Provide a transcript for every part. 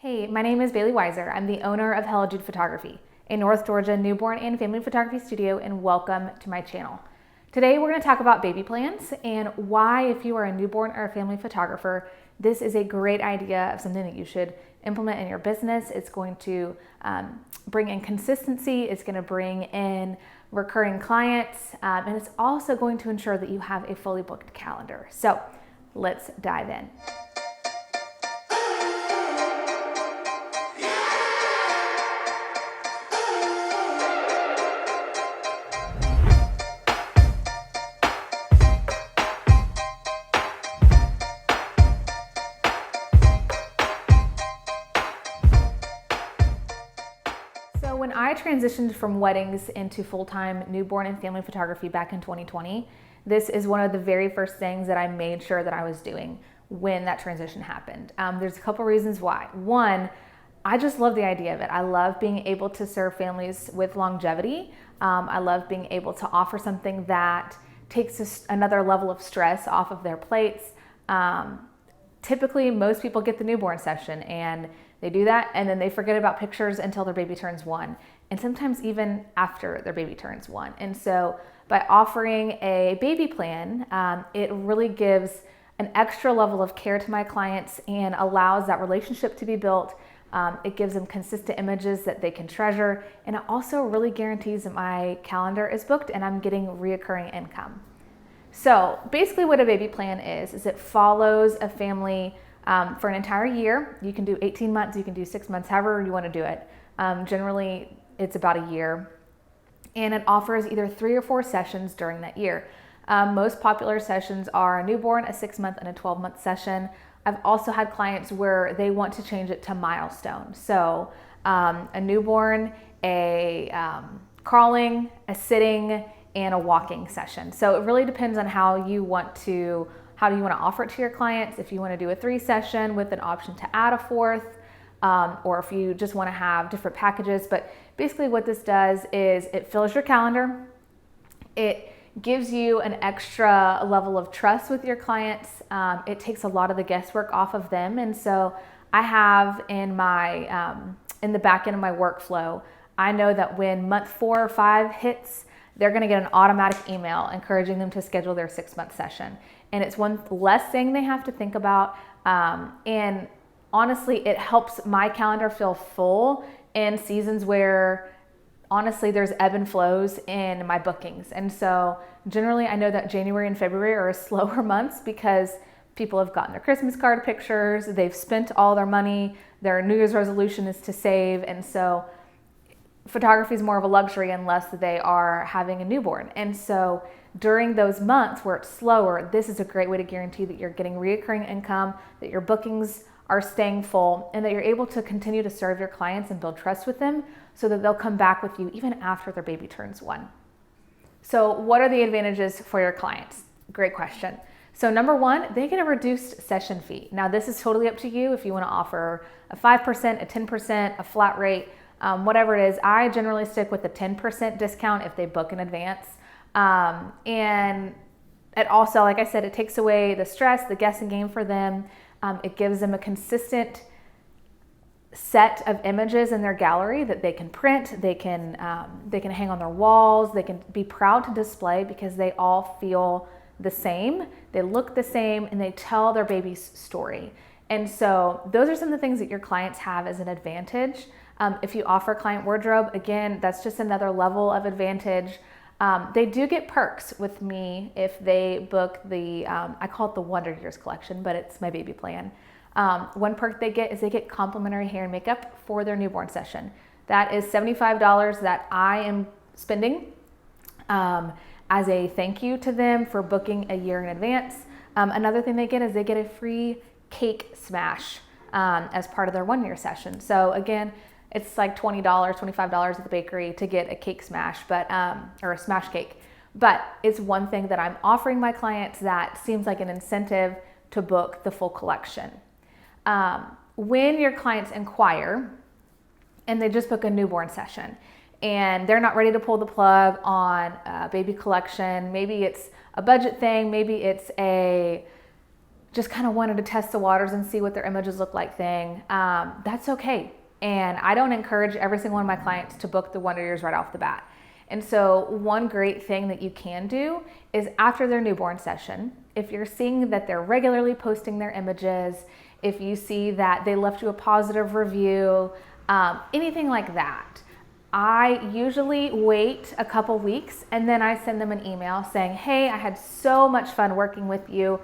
Hey, my name is Bailey Weiser. I'm the owner of Hello Jude Photography, a North Georgia newborn and family photography studio, and welcome to my channel. Today we're going to talk about baby plans and why, if you are a newborn or a family photographer, this is a great idea of something that you should implement in your business. It's going to bring in consistency, it's going to bring in recurring clients, and it's also going to ensure that you have a fully booked calendar. So let's dive in. So when I transitioned from weddings into full-time newborn and family photography back in 2020, this is one of the very first things that I made sure that I was doing when that transition happened. There's a couple reasons why. One, I just love the idea of it. I love being able to serve families with longevity. I love being able to offer something that takes another level of stress off of their plates. Typically, most people get the newborn session and they do that and then they forget about pictures until their baby turns 1, and sometimes even after their baby turns 1. And so by offering a baby plan, it really gives an extra level of care to my clients and allows that relationship to be built. It gives them consistent images that they can treasure, and it also really guarantees that my calendar is booked and I'm getting reoccurring income. So basically what a baby plan is it follows a family for an entire year. You can do 18 months, you can do 6 months, however you want to do it. Generally, it's about a year. And it offers either 3 or 4 sessions during that year. Most popular sessions are a newborn, a 6-month, and a 12-month session. I've also had clients where they want to change it to milestone. So a newborn, a crawling, a sitting, and a walking session. So it really depends on how do you want to offer it to your clients. If you want to do a 3 session with an option to add a 4th, or if you just want to have different packages. But basically what this does is it fills your calendar. It gives you an extra level of trust with your clients. It takes a lot of the guesswork off of them. And so I have in the back end of my workflow, I know that when month 4 or 5 hits, they're going to get an automatic email encouraging them to schedule their 6-month session. And it's one less thing they have to think about. And honestly, it helps my calendar feel full in seasons where honestly there's ebb and flows in my bookings. And so generally I know that January and February are slower months because people have gotten their Christmas card pictures, they've spent all their money, their New Year's resolution is to save. And so photography is more of a luxury unless they are having a newborn. And so during those months where it's slower, this is a great way to guarantee that you're getting reoccurring income, that your bookings are staying full, and that you're able to continue to serve your clients and build trust with them so that they'll come back with you even after their baby turns 1. So what are the advantages for your clients? Great question. So number 1, they get a reduced session fee. Now this is totally up to you if you want to offer a 5%, a 10%, a flat rate, whatever it is. I generally stick with a 10% discount if they book in advance. And it also, like I said, it takes away the stress, the guessing game for them. It gives them a consistent set of images in their gallery that they can print, they can hang on their walls, they can be proud to display because they all feel the same, they look the same, and they tell their baby's story. And so those are some of the things that your clients have as an advantage. If you offer client wardrobe, again, that's just another level of advantage. They do get perks with me if they book the, I call it the Wonder Years collection, but it's my baby plan. One perk they get is they get complimentary hair and makeup for their newborn session. That is $75 that I am spending as a thank you to them for booking a year in advance. Another thing they get is they get a free cake smash as part of their 1-year session. So again, it's like $20, $25 at the bakery to get a cake smash, or a smash cake. But it's one thing that I'm offering my clients that seems like an incentive to book the full collection. When your clients inquire and they just book a newborn session and they're not ready to pull the plug on a baby collection, maybe it's a budget thing, maybe it's a just kind of wanted to test the waters and see what their images look like thing, that's okay. And I don't encourage every single one of my clients to book the Wonder Years right off the bat. And so one great thing that you can do is after their newborn session, if you're seeing that they're regularly posting their images, if you see that they left you a positive review, anything like that, I usually wait a couple weeks and then I send them an email saying, hey, I had so much fun working with you.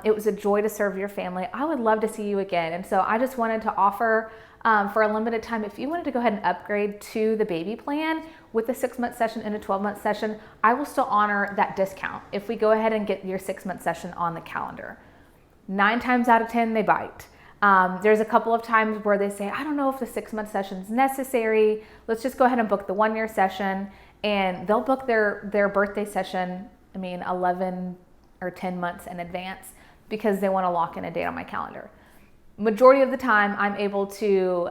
It was a joy to serve your family. I would love to see you again. And so I just wanted to offer for a limited time, if you wanted to go ahead and upgrade to the baby plan with a 6-month session and a 12-month session, I will still honor that discount if we go ahead and get your 6-month session on the calendar. 9 times out of 10, they bite. There's a couple of times where they say, I don't know if the 6-month session is necessary. Let's just go ahead and book the 1-year session. And they'll book their birthday session, 11 or 10 months in advance because they want to lock in a date on my calendar. Majority of the time, I'm able to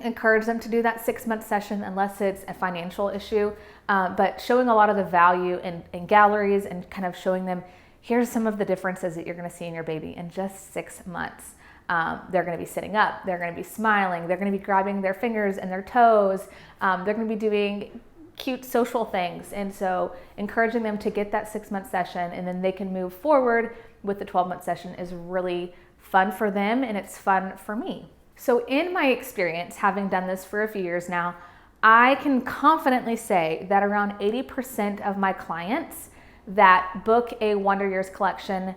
encourage them to do that 6-month session unless it's a financial issue, but showing a lot of the value in galleries and kind of showing them, here's some of the differences that you're going to see in your baby in just 6 months. They're going to be sitting up, they're going to be smiling, they're going to be grabbing their fingers and their toes, they're going to be doing cute social things. And so encouraging them to get that 6-month session and then they can move forward with the 12-month session is really fun for them and it's fun for me. So in my experience, having done this for a few years now, I can confidently say that around 80% of my clients that book a Wonder Years collection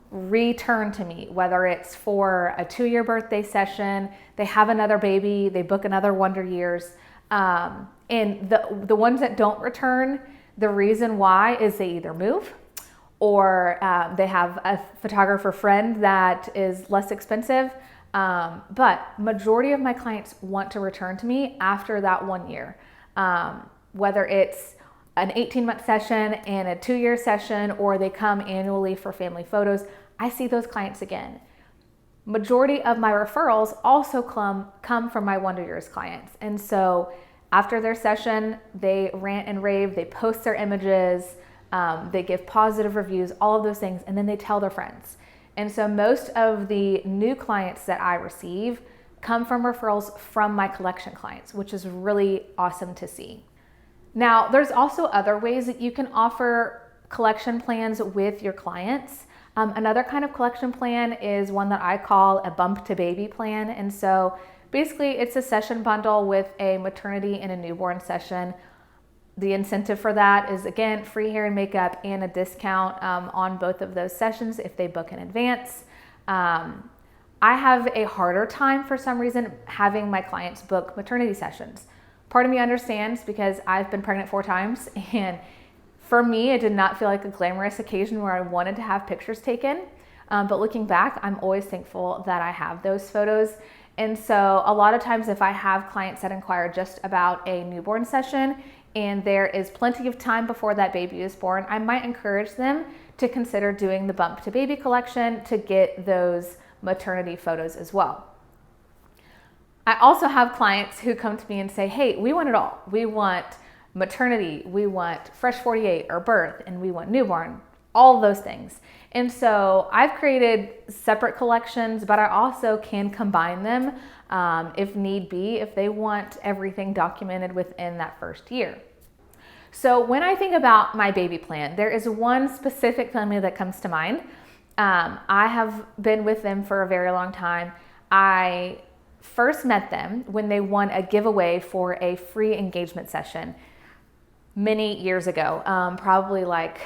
return to me, whether it's for a 2-year birthday session, they have another baby, they book another Wonder Years. And the ones that don't return, the reason why is they either move or they have a photographer friend that is less expensive. But majority of my clients want to return to me after that 1 year, whether it's an 18-month session and a 2-year session, or they come annually for family photos. I see those clients again. Majority of my referrals also come from my Wonder Years clients. And so after their session, they rant and rave, they post their images, they give positive reviews, all of those things, and then they tell their friends. And so most of the new clients that I receive come from referrals from my collection clients, which is really awesome to see. Now, there's also other ways that you can offer collection plans with your clients. Another kind of collection plan is one that I call a bump to baby plan. And so basically it's a session bundle with a maternity and a newborn session. The incentive for that is, again, free hair and makeup and a discount on both of those sessions if they book in advance. I have a harder time for some reason having my clients book maternity sessions. Part of me understands because I've been pregnant 4 times, and for me, it did not feel like a glamorous occasion where I wanted to have pictures taken. But looking back, I'm always thankful that I have those photos. And so a lot of times if I have clients that inquire just about a newborn session and there is plenty of time before that baby is born, I might encourage them to consider doing the bump to baby collection to get those maternity photos as well. I also have clients who come to me and say, hey, we want it all. We want maternity, we want fresh 48 or birth, and we want newborn, all those things. And so I've created separate collections, but I also can combine them if need be, if they want everything documented within that first year. So when I think about my baby plan, there is one specific family that comes to mind. I have been with them for a very long time. I first met them when they won a giveaway for a free engagement session many years ago, probably like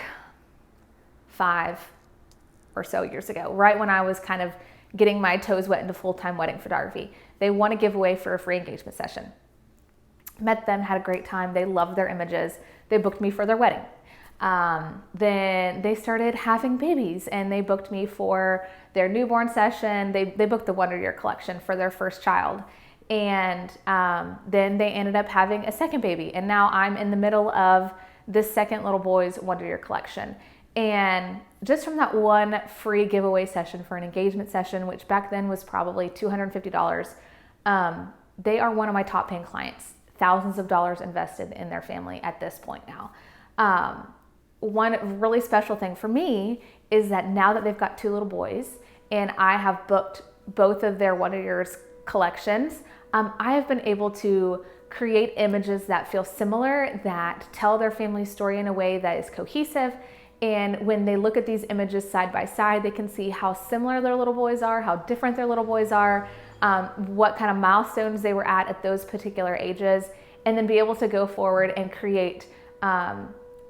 5 or so years ago, right when I was kind of getting my toes wet into full-time wedding photography. They won a giveaway for a free engagement session. Met them, had a great time. They loved their images. They booked me for their wedding. Then they started having babies and they booked me for their newborn session. They booked the Wonder Year collection for their first child. And then they ended up having a second baby. And now I'm in the middle of this second little boy's Wonder Year collection. And just from that one free giveaway session for an engagement session, which back then was probably $250, they are one of my top paying clients, thousands of dollars invested in their family at this point now. one really special thing for me is that now that they've got 2 little boys and I have booked both of their Wonder Years collections, I have been able to create images that feel similar, that tell their family story in a way that is cohesive. And when they look at these images side by side, they can see how similar their little boys are, how different their little boys are, what kind of milestones they were at those particular ages, and then be able to go forward and create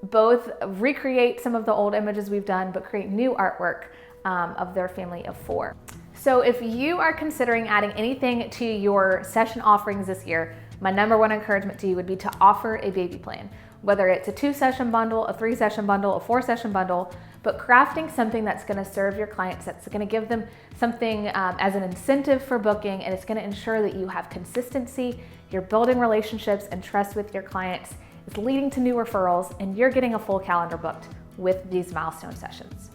both recreate some of the old images we've done, but create new artwork of their family of 4. So if you are considering adding anything to your session offerings this year, my number one encouragement to you would be to offer a baby plan, whether it's a 2-session bundle, a 3-session bundle, a 4-session bundle, but crafting something that's gonna serve your clients, that's gonna give them something as an incentive for booking, and it's gonna ensure that you have consistency, you're building relationships and trust with your clients, it's leading to new referrals, and you're getting a full calendar booked with these milestone sessions.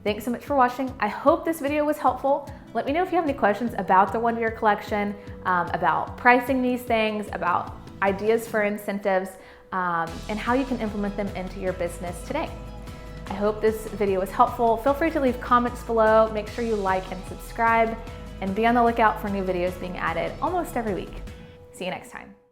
Thanks so much for watching. I hope this video was helpful. Let me know if you have any questions about the Wonder Year collection, about pricing these things, about ideas for incentives, and how you can implement them into your business today. I hope this video was helpful. Feel free to leave comments below. Make sure you like and subscribe, and be on the lookout for new videos being added almost every week. See you next time.